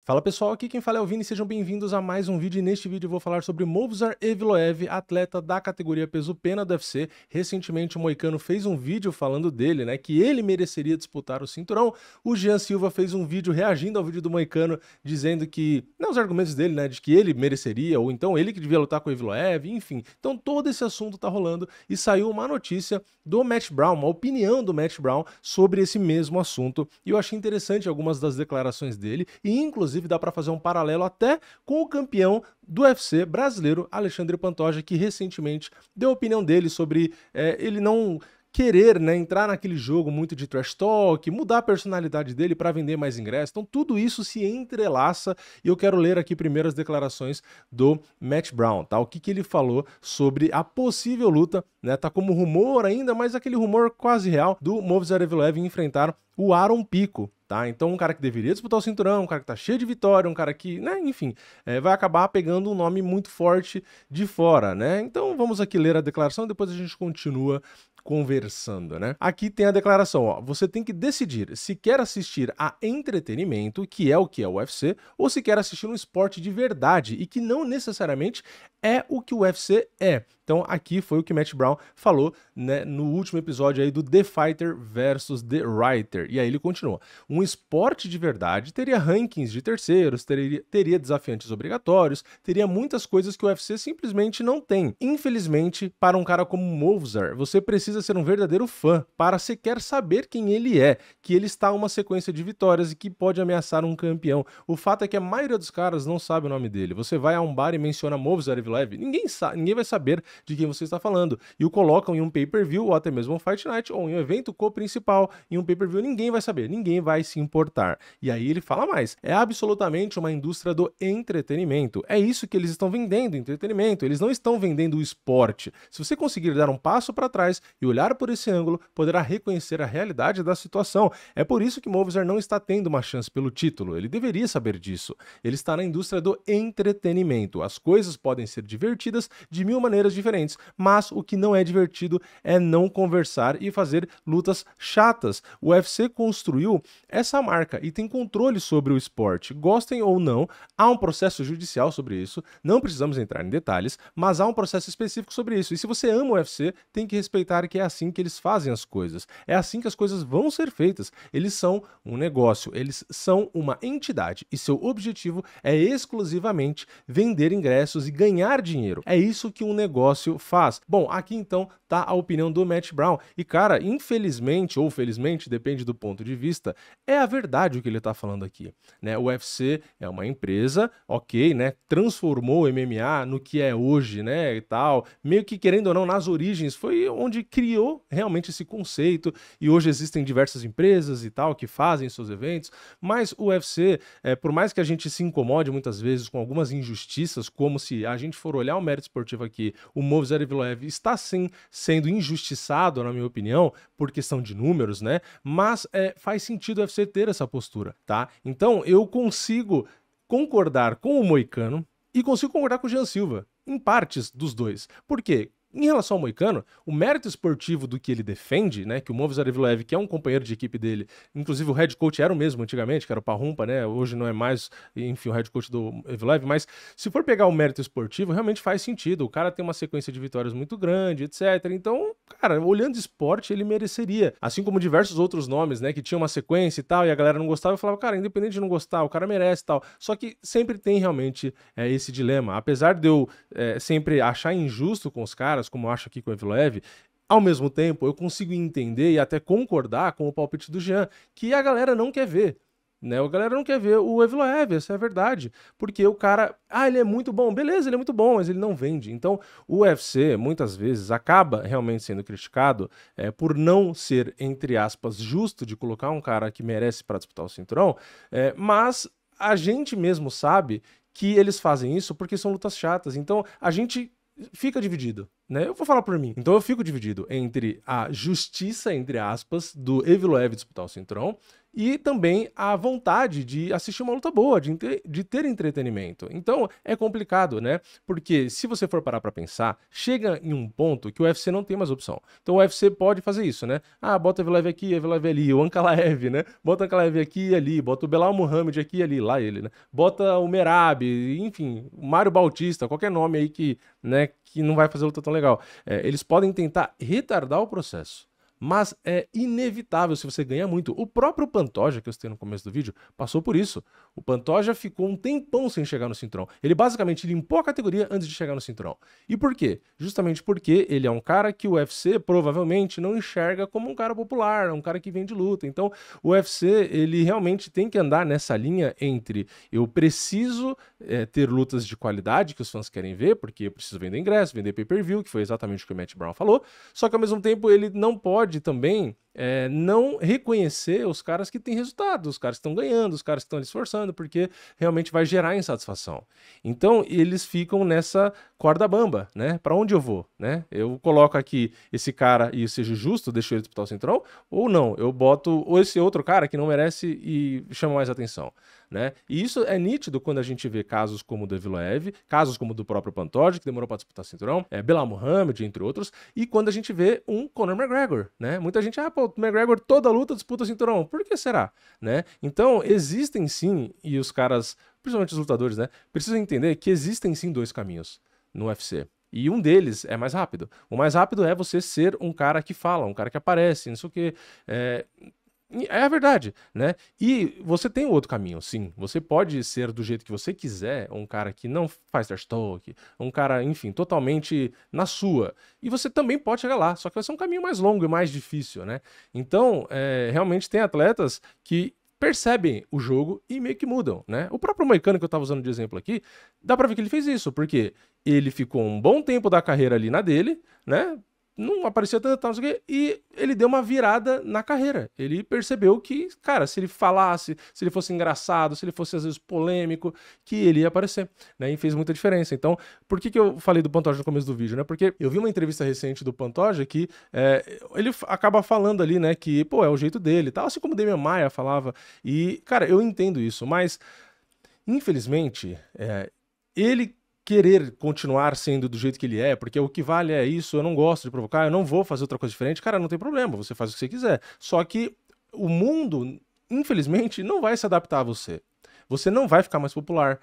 Fala pessoal, aqui quem fala é o Vini, sejam bem-vindos a mais um vídeo e neste vídeo eu vou falar sobre Movsar Evloev, atleta da categoria peso-pena do UFC. Recentemente o Moicano fez um vídeo falando dele, né, que ele mereceria disputar o cinturão. O Jean Silva fez um vídeo reagindo ao vídeo do Moicano, dizendo que, os argumentos dele, né, de que ele mereceria, ou então ele que devia lutar com o Evloev, enfim. Então todo esse assunto tá rolando e saiu uma notícia do Matt Brown, uma opinião do Matt Brown sobre esse mesmo assunto. E eu achei interessante algumas das declarações dele e inclusive dá para fazer um paralelo até com o campeão do UFC brasileiro, Alexandre Pantoja, que recentemente deu a opinião dele sobre ele não querer, né, entrar naquele jogo muito de trash talk, mudar a personalidade dele para vender mais ingressos. Então tudo isso se entrelaça e eu quero ler aqui primeiro as declarações do Matt Brown, tá? O que ele falou sobre a possível luta, né? Tá como rumor ainda, mas aquele rumor quase real do Movsar Evloev enfrentar o Aaron Pico, tá? Então um cara que deveria disputar o cinturão, um cara que tá cheio de vitória, um cara que, né, enfim, vai acabar pegando um nome muito forte de fora, né? Então vamos aqui ler a declaração e depois a gente continua conversando, né? Aqui tem a declaração, ó, você tem que decidir se quer assistir a entretenimento, que é o UFC, ou se quer assistir um esporte de verdade e que não necessariamente é o que o UFC é. Então aqui foi o que Matt Brown falou, né, no último episódio aí do The Fighter versus The Writer. E aí ele continua. Um esporte de verdade teria rankings de terceiros, teria desafiantes obrigatórios, teria muitas coisas que o UFC simplesmente não tem. Infelizmente, para um cara como Movsar, você precisa ser um verdadeiro fã para sequer saber quem ele é, que ele está a uma sequência de vitórias e que pode ameaçar um campeão. O fato é que a maioria dos caras não sabe o nome dele. Você vai a um bar e menciona Movsar Evloev, ninguém vai saber de quem você está falando. E o colocam em um pay-per-view ou até mesmo um Fight Night ou em um evento co-principal, em um pay-per-view, ninguém vai saber, ninguém vai se importar. E aí ele fala mais, é absolutamente uma indústria do entretenimento. É isso que eles estão vendendo, entretenimento. Eles não estão vendendo o esporte. Se você conseguir dar um passo para trás e olhar por esse ângulo, poderá reconhecer a realidade da situação. É por isso que Movsar não está tendo uma chance pelo título. Ele deveria saber disso. Ele está na indústria do entretenimento. As coisas podem ser divertidas de mil maneiras diferentes, mas o que não é divertido é não conversar e fazer lutas chatas. O UFC construiu essa marca e tem controle sobre o esporte. Gostem ou não, há um processo judicial sobre isso, não precisamos entrar em detalhes, mas há um processo específico sobre isso. E se você ama o UFC, tem que respeitar que é assim que eles fazem as coisas. É assim que as coisas vão ser feitas. Eles são um negócio, eles são uma entidade e seu objetivo é exclusivamente vender ingressos e ganhar dinheiro. É isso que um negócio faz. Bom, aqui então tá a opinião do Matt Brown. E cara, infelizmente ou felizmente, depende do ponto de vista, é a verdade o que ele tá falando aqui, né? O UFC é uma empresa, ok, né? Transformou o MMA no que é hoje, né? E tal, meio que querendo ou não, nas origens, foi onde criou realmente esse conceito. E hoje existem diversas empresas e tal que fazem seus eventos, mas o UFC, por mais que a gente se incomode muitas vezes com algumas injustiças, como se a gente for olhar o mérito esportivo aqui, o Movsar Evloev está sim sendo injustiçado, na minha opinião, por questão de números, né? Mas faz sentido o UFC ter essa postura, tá? Então eu consigo concordar com o Moicano e consigo concordar com o Jean Silva, em partes dos dois. Por quê? Em relação ao Moicano, o mérito esportivo do que ele defende, né, que o Movsar Evloev, que é um companheiro de equipe dele, inclusive o head coach era o mesmo antigamente, que era o Parrumpa, né, hoje não é mais, enfim, o head coach do Evloev, mas se for pegar o mérito esportivo, realmente faz sentido, o cara tem uma sequência de vitórias muito grande, etc, então, cara, olhando esporte, ele mereceria, assim como diversos outros nomes, né, que tinham uma sequência e tal, e a galera não gostava, eu falava, cara, independente de não gostar, o cara merece e tal, só que sempre tem realmente esse dilema, apesar de eu sempre achar injusto com os caras, como eu acho aqui com o Evloev, ao mesmo tempo eu consigo entender e até concordar com o palpite do Jean, que a galera não quer ver, né? A galera não quer ver o Evloev, essa é a verdade, porque o cara, ele é muito bom, beleza, ele é muito bom, mas ele não vende. Então o UFC muitas vezes acaba realmente sendo criticado por não ser, entre aspas, justo de colocar um cara que merece para disputar o cinturão, mas a gente mesmo sabe que eles fazem isso porque são lutas chatas, então a gente fica dividido, né? Eu vou falar por mim. Então eu fico dividido entre a justiça, entre aspas, do Evloev disputar o cinturão e também a vontade de assistir uma luta boa, de ter entretenimento. Então, é complicado, né? Porque se você for parar pra pensar, chega em um ponto que o UFC não tem mais opção. Então, o UFC pode fazer isso, né? Ah, bota Evloev aqui, Evloev ali, o Ankalaev, né? Bota o Ankalaev aqui e ali, bota o Belal Muhammad aqui e ali, lá ele, né? Bota o Merab, enfim, o Mário Bautista, qualquer nome aí que, né, que não vai fazer luta tão legal. Eles podem tentar retardar o processo, mas é inevitável se você ganhar muito. O próprio Pantoja, que eu citei no começo do vídeo, passou por isso. O Pantoja ficou um tempão sem chegar no cinturão. Ele basicamente limpou a categoria antes de chegar no cinturão. E por quê? Justamente porque ele é um cara que o UFC provavelmente não enxerga como um cara popular, um cara que vem de luta. Então, o UFC, ele realmente tem que andar nessa linha entre eu preciso ter lutas de qualidade que os fãs querem ver, porque eu preciso vender ingresso, vender pay-per-view, que foi exatamente o que o Matt Brown falou, só que ao mesmo tempo ele não pode também não reconhecer os caras que têm resultado, os caras que estão ganhando, os caras que estão esforçando, porque realmente vai gerar insatisfação. Então, eles ficam nessa corda bamba, né? Para onde eu vou, né? Eu coloco aqui esse cara e seja justo, deixo ele disputar o cinturão, ou não, eu boto ou esse outro cara que não merece e chama mais atenção, né? E isso é nítido quando a gente vê casos como o do Evloev, casos como o do próprio Pantoja, que demorou para disputar o cinturão, Belal Muhammad, entre outros, e quando a gente vê um Conor McGregor, né? Muita gente, pô, o McGregor toda luta disputa o cinturão, por que será? Né? Então, existem sim, e os caras, principalmente os lutadores, né, precisam entender que existem sim dois caminhos no UFC. E um deles é mais rápido. O mais rápido é você ser um cara que fala, um cara que aparece, não sei o quê. É a verdade, né? E você tem outro caminho, sim. Você pode ser do jeito que você quiser, um cara que não faz trash talk, um cara, enfim, totalmente na sua. E você também pode chegar lá, só que vai ser um caminho mais longo e mais difícil, né? Então, realmente tem atletas que percebem o jogo e meio que mudam, né? O próprio Moicano que eu tava usando de exemplo aqui, dá pra ver que ele fez isso, porque ele ficou um bom tempo da carreira ali na dele, né? Não aparecia tanto, não sei o quê, e ele deu uma virada na carreira. Ele percebeu que, cara, se ele falasse, se ele fosse engraçado, se ele fosse às vezes polêmico, que ele ia aparecer, né? E fez muita diferença. Então, por que eu falei do Pantoja no começo do vídeo, né? Porque eu vi uma entrevista recente do Pantoja que ele acaba falando ali, né, que, pô, é o jeito dele, tal, assim como o Demian Maia falava. E, cara, eu entendo isso, mas, infelizmente, ele querer continuar sendo do jeito que ele é, porque o que vale é isso, eu não gosto de provocar, eu não vou fazer outra coisa diferente, cara, não tem problema, você faz o que você quiser. Só que o mundo, infelizmente, não vai se adaptar a você. Você não vai ficar mais popular,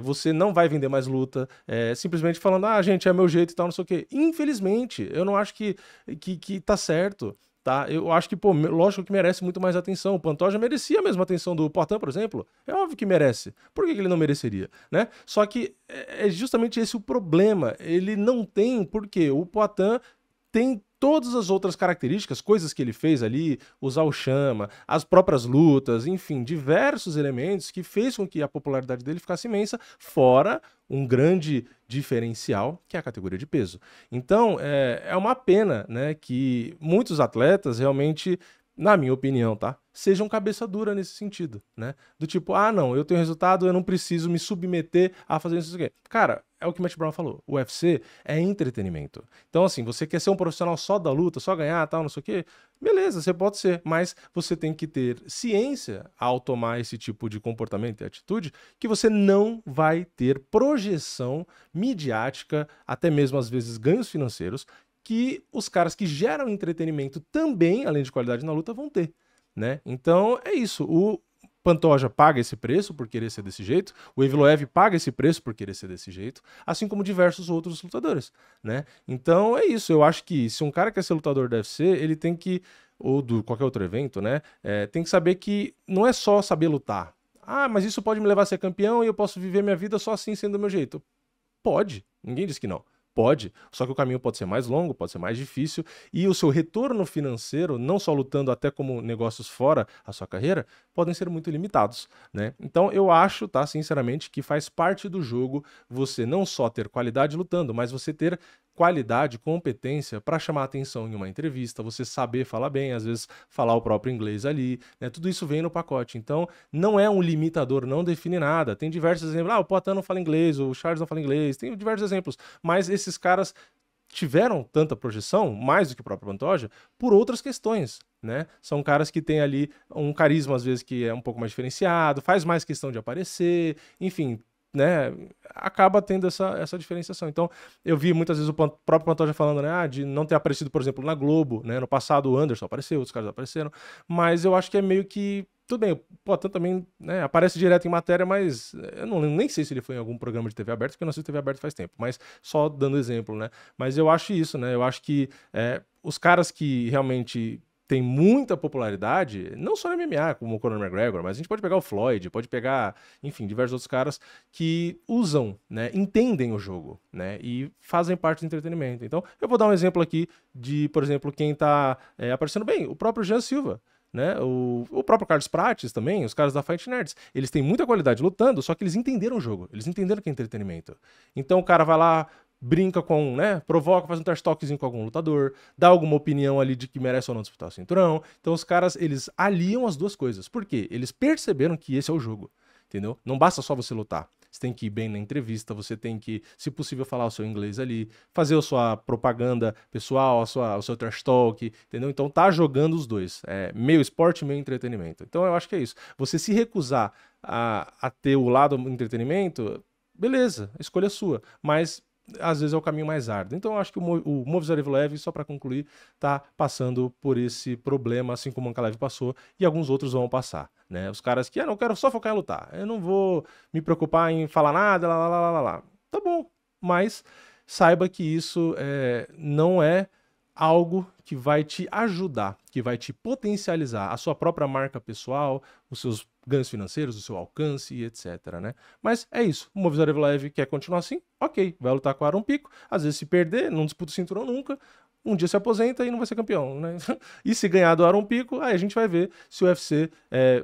você não vai vender mais luta, simplesmente falando, gente, é meu jeito e tal, não sei o quê. Infelizmente, eu não acho que tá certo. Tá? Eu acho que, pô, lógico que merece muito mais atenção. O Pantoja merecia a mesma atenção do Poatan, por exemplo. É óbvio que merece. Por que ele não mereceria, né? Só que é justamente esse o problema. Ele não tem, porque o Poatan tem todas as outras características, coisas que ele fez ali, usar o chama, as próprias lutas, enfim, diversos elementos que fez com que a popularidade dele ficasse imensa, fora um grande diferencial, que é a categoria de peso. Então, é uma pena, né, que muitos atletas realmente, na minha opinião, tá, sejam cabeça dura nesse sentido, né? Do tipo, não, eu tenho resultado, eu não preciso me submeter a fazer isso aqui. Cara, é o que o Matt Brown falou, o UFC é entretenimento. Então, assim, você quer ser um profissional só da luta, só ganhar, tal, não sei o quê, beleza, você pode ser, mas você tem que ter ciência ao tomar esse tipo de comportamento e atitude, que você não vai ter projeção midiática, até mesmo às vezes ganhos financeiros, que os caras que geram entretenimento também, além de qualidade na luta, vão ter, né? Então é isso, o Pantoja paga esse preço por querer ser desse jeito, o Evloev paga esse preço por querer ser desse jeito, assim como diversos outros lutadores, né? Então é isso, eu acho que se um cara quer ser lutador do UFC, ele tem que, ou do qualquer outro evento, né? Tem que saber que não é só saber lutar. Mas isso pode me levar a ser campeão e eu posso viver minha vida só assim, sendo do meu jeito. Pode, ninguém disse que não. Pode, só que o caminho pode ser mais longo, pode ser mais difícil, e o seu retorno financeiro, não só lutando até como negócios fora a sua carreira, podem ser muito limitados, né? Então eu acho, tá, sinceramente, que faz parte do jogo você não só ter qualidade lutando, mas você ter qualidade, competência para chamar atenção em uma entrevista, você saber falar bem, às vezes falar o próprio inglês ali, né? Tudo isso vem no pacote. Então, não é um limitador, não define nada. Tem diversos exemplos. O Poatan não fala inglês, o Charles não fala inglês, tem diversos exemplos. Mas esses caras tiveram tanta projeção, mais do que o próprio Pantoja, por outras questões, né? São caras que têm ali um carisma, às vezes, que é um pouco mais diferenciado, faz mais questão de aparecer, enfim, né? Acaba tendo essa diferenciação. Então, eu vi muitas vezes o próprio Pantoja falando, né? De não ter aparecido, por exemplo, na Globo, né? No passado o Anderson apareceu, outros caras apareceram, mas eu acho que é meio que tudo bem, o Poatan também, né, aparece direto em matéria, mas eu nem sei se ele foi em algum programa de TV aberta, porque eu não assisto TV aberta faz tempo, mas só dando exemplo, né? Mas eu acho isso, né? Eu acho que os caras que realmente têm muita popularidade, não só no MMA, como o Conor McGregor, mas a gente pode pegar o Floyd, pode pegar, enfim, diversos outros caras que usam, né, entendem o jogo, né, e fazem parte do entretenimento. Então, eu vou dar um exemplo aqui de, por exemplo, quem tá aparecendo bem, o próprio Jean Silva. Né? O próprio Carlos Prates também, os caras da Fight Nerds, eles têm muita qualidade lutando, só que eles entenderam o jogo, eles entenderam que é entretenimento. Então o cara vai lá, brinca com, né, provoca, faz um trash talkzinho com algum lutador, dá alguma opinião ali de que merece ou não disputar o cinturão. Então os caras, eles aliam as duas coisas. Por quê? Eles perceberam que esse é o jogo, entendeu? Não basta só você lutar. Você tem que ir bem na entrevista, você tem que, se possível, falar o seu inglês ali, fazer a sua propaganda pessoal, o seu trash talk, entendeu? Então tá jogando os dois. É meio esporte, meio entretenimento. Então eu acho que é isso. Você se recusar a ter o lado do entretenimento, beleza, a escolha é sua. Mas às vezes é o caminho mais árduo. Então eu acho que o Movizar Evloev, só para concluir, tá passando por esse problema, assim como o Ankalaev passou, e alguns outros vão passar, né? Os caras que, não, quero só focar em lutar, eu não vou me preocupar em falar nada, lá. Tá bom, mas saiba que isso não é algo que vai te ajudar, que vai te potencializar a sua própria marca pessoal, os seus ganhos financeiros, o seu alcance e etc, né? Mas é isso, o Movizar Evloev quer continuar assim? Ok, vai lutar com o Aaron Pico, às vezes se perder, não disputa o cinturão nunca, um dia se aposenta e não vai ser campeão, né? E se ganhar do Aaron Pico, aí a gente vai ver se o UFC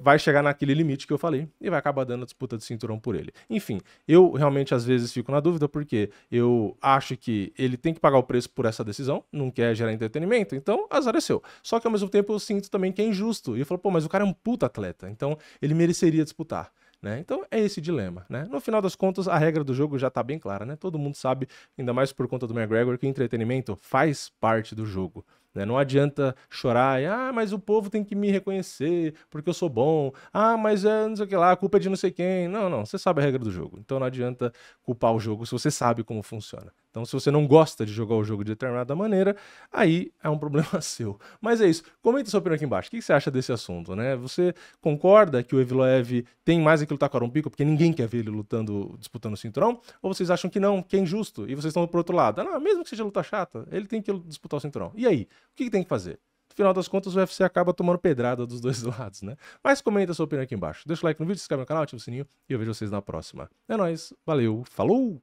vai chegar naquele limite que eu falei e vai acabar dando a disputa de cinturão por ele. Enfim, eu realmente às vezes fico na dúvida porque eu acho que ele tem que pagar o preço por essa decisão, não quer gerar entretenimento, então azar é seu. Só que ao mesmo tempo eu sinto também que é injusto. E eu falo, pô, mas o cara é um puta atleta, então ele mereceria disputar. Né? Então é esse dilema, né? No final das contas, a regra do jogo já tá bem clara, né? Todo mundo sabe, ainda mais por conta do McGregor, que entretenimento faz parte do jogo. Né? Não adianta chorar e, mas o povo tem que me reconhecer porque eu sou bom. Mas não sei o que lá, a culpa é de não sei quem. Não, você sabe a regra do jogo. Então não adianta culpar o jogo se você sabe como funciona. Então se você não gosta de jogar o jogo de determinada maneira, aí é um problema seu. Mas é isso. Comenta sua opinião aqui embaixo. O que você acha desse assunto, né? Você concorda que o Evloev tem mais que lutar com o Aaron Pico porque ninguém quer ver ele lutando, disputando o cinturão? Ou vocês acham que não, que é injusto e vocês estão pro outro lado? Não, mesmo que seja luta chata, ele tem que disputar o cinturão. E aí? O que tem que fazer? No final das contas, o UFC acaba tomando pedrada dos dois lados, né? Mas comenta a sua opinião aqui embaixo. Deixa o like no vídeo, se inscreve no canal, ativa o sininho e eu vejo vocês na próxima. É nóis, valeu, falou!